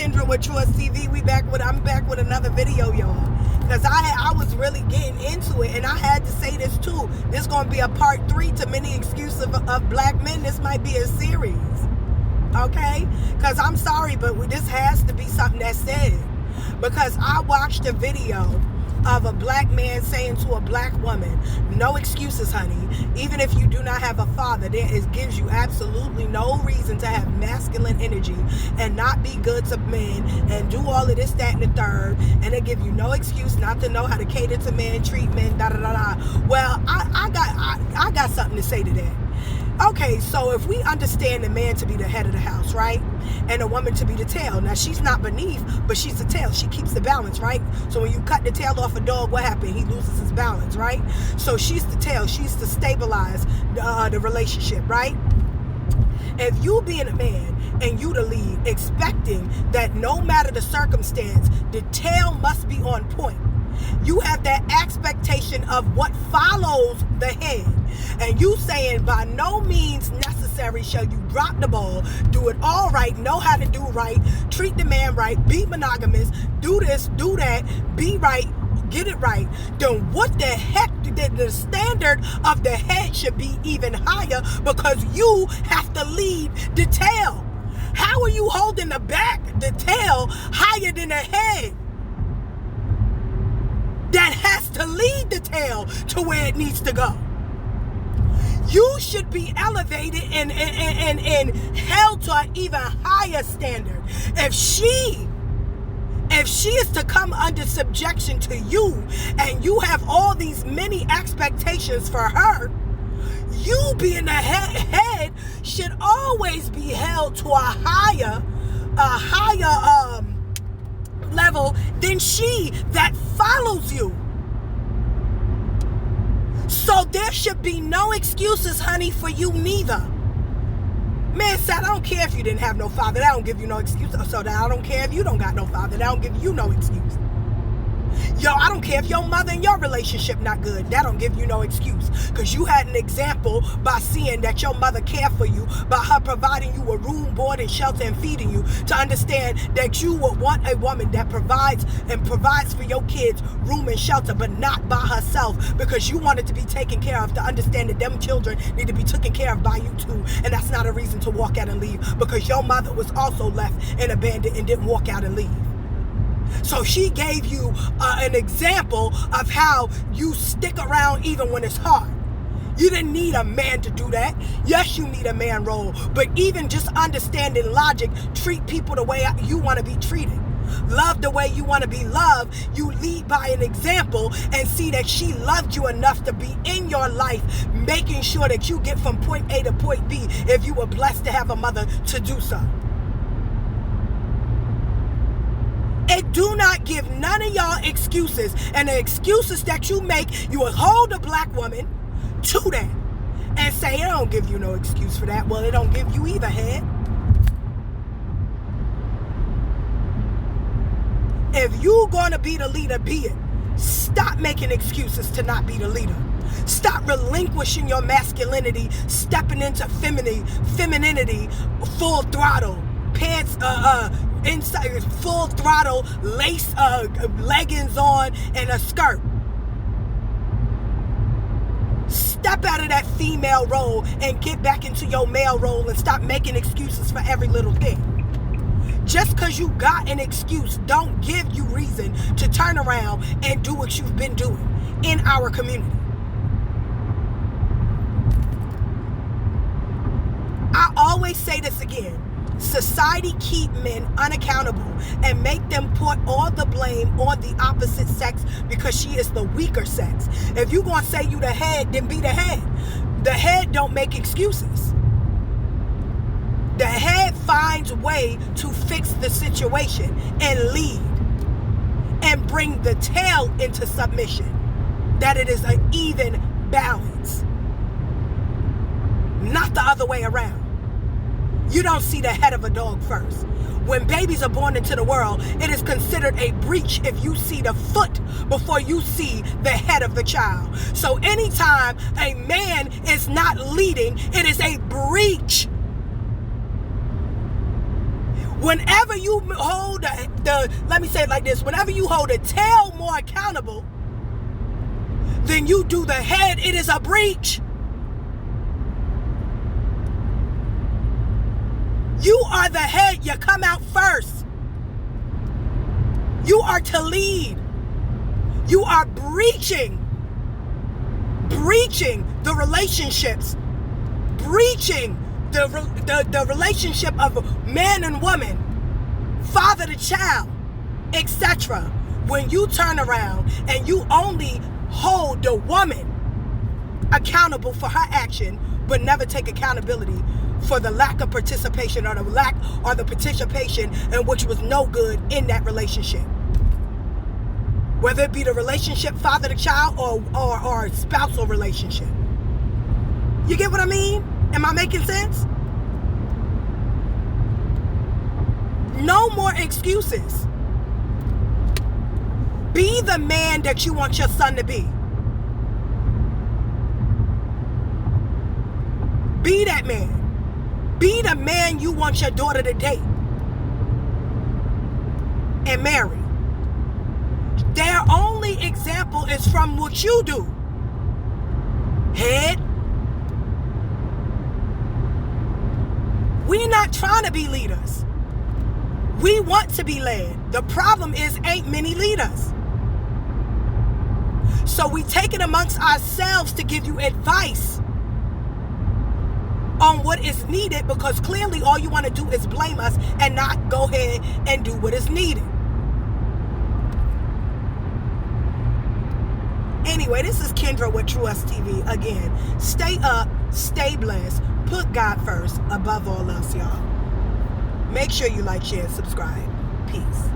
Kendra with Trust TV. I'm back with another video, y'all. Because I was really getting into it, and I had to say this too. This is going to be a part 3 to many excuses of black men. This might be a series. Okay? Because I'm sorry, but this has to be something that's said. Because I watched a video of a black man saying to a black woman, no excuses, honey. Even if you do not have a father, it gives you absolutely no reason to have masculine energy and not be good to men and do all of this, that, and the third. And they give you no excuse not to know how to cater to men, treat men, da da da da. Well, I got something to say to that. Okay, so if we understand the man to be the head of the house, right? And the woman to be the tail. Now, she's not beneath, but she's the tail. She keeps the balance, right? So when you cut the tail off a dog, what happened? He loses his balance, right? So she's the tail. She's to stabilize the relationship, right? If you being a man and you the lead, expecting that no matter the circumstance, the tail must be on point. You have that expectation of what follows the head. And you saying by no means necessary shall you drop the ball, do it all right, know how to do right, treat the man right, be monogamous, do this, do that, be right, get it right. Then what the heck, the standard of the head should be even higher, because you have to lead the tail. How are you holding the tail higher than the head? That has to lead the tail to where it needs to go. You should be elevated and held to an even higher standard. If she is to come under subjection to you, and you have all these many expectations for her, you being the head should always be held to a higher level than she that follows you. So there should be no excuses, honey, for you neither. Man said, I don't care if you didn't have no father. That don't give you no excuse. So that I don't care if you don't got no father. That don't give you no excuse. Yo, I don't care if your mother and your relationship not good. That don't give you no excuse. Because you had an example by seeing that your mother cared for you, by her providing you a room, board, and shelter, and feeding you, to understand that you would want a woman that provides for your kids room and shelter, but not by herself, because you wanted to be taken care of, to understand that them children need to be taken care of by you too. And that's not a reason to walk out and leave, because your mother was also left and abandoned and didn't walk out and leave. So she gave you an example of how you stick around even when it's hard. You didn't need a man to do that. Yes, you need a man role, but even just understanding logic, treat people the way you want to be treated. Love the way you want to be loved. You lead by an example and see that she loved you enough to be in your life, making sure that you get from point A to point B if you were blessed to have a mother to do so. It do not give none of y'all excuses. And the excuses that you make, you will hold a black woman to that and say, it don't give you no excuse for that. Well, it don't give you either, head. If you gonna be the leader, be it. Stop making excuses to not be the leader. Stop relinquishing your masculinity, stepping into femininity, full throttle, pants, inside, full throttle, lace, leggings on, and a skirt. Step out of that female role and get back into your male role, and stop making excuses for every little thing. Just because you got an excuse don't give you reason to turn around and do what you've been doing in our community. I always say this again. Society keep men unaccountable and make them put all the blame on the opposite sex because she is the weaker sex. If you gonna say you the head, then be the head. The head don't make excuses. The head finds a way to fix the situation and lead and bring the tail into submission, that it is an even balance, not the other way around. You don't see the head of a dog first. When babies are born into the world, it is considered a breach if you see the foot before you see the head of the child. So anytime a man is not leading, it is a breach. Whenever you hold let me say it like this, whenever you hold the tail more accountable than you do the head, it is a breach. You are the head. You come out first. You are to lead. You are breaching the relationships, breaching the relationship of man and woman, father to child, etc. When you turn around and you only hold the woman accountable for her action, but never take accountability for the lack of participation or the participation in which was no good in that relationship. Whether it be the relationship father to child or spousal relationship. You get what I mean? Am I making sense? No more excuses. Be the man that you want your son to be. Be that man. Be the man you want your daughter to date and marry. Their only example is from what you do. Head. We're not trying to be leaders. We want to be led. The problem is ain't many leaders. So we take it amongst ourselves to give you advice on what is needed, because clearly all you want to do is blame us and not go ahead and do what is needed. Anyway, this is Kendra with True Us TV. Again, stay up, stay blessed, put God first above all else, y'all. Make sure you like, share, subscribe. Peace.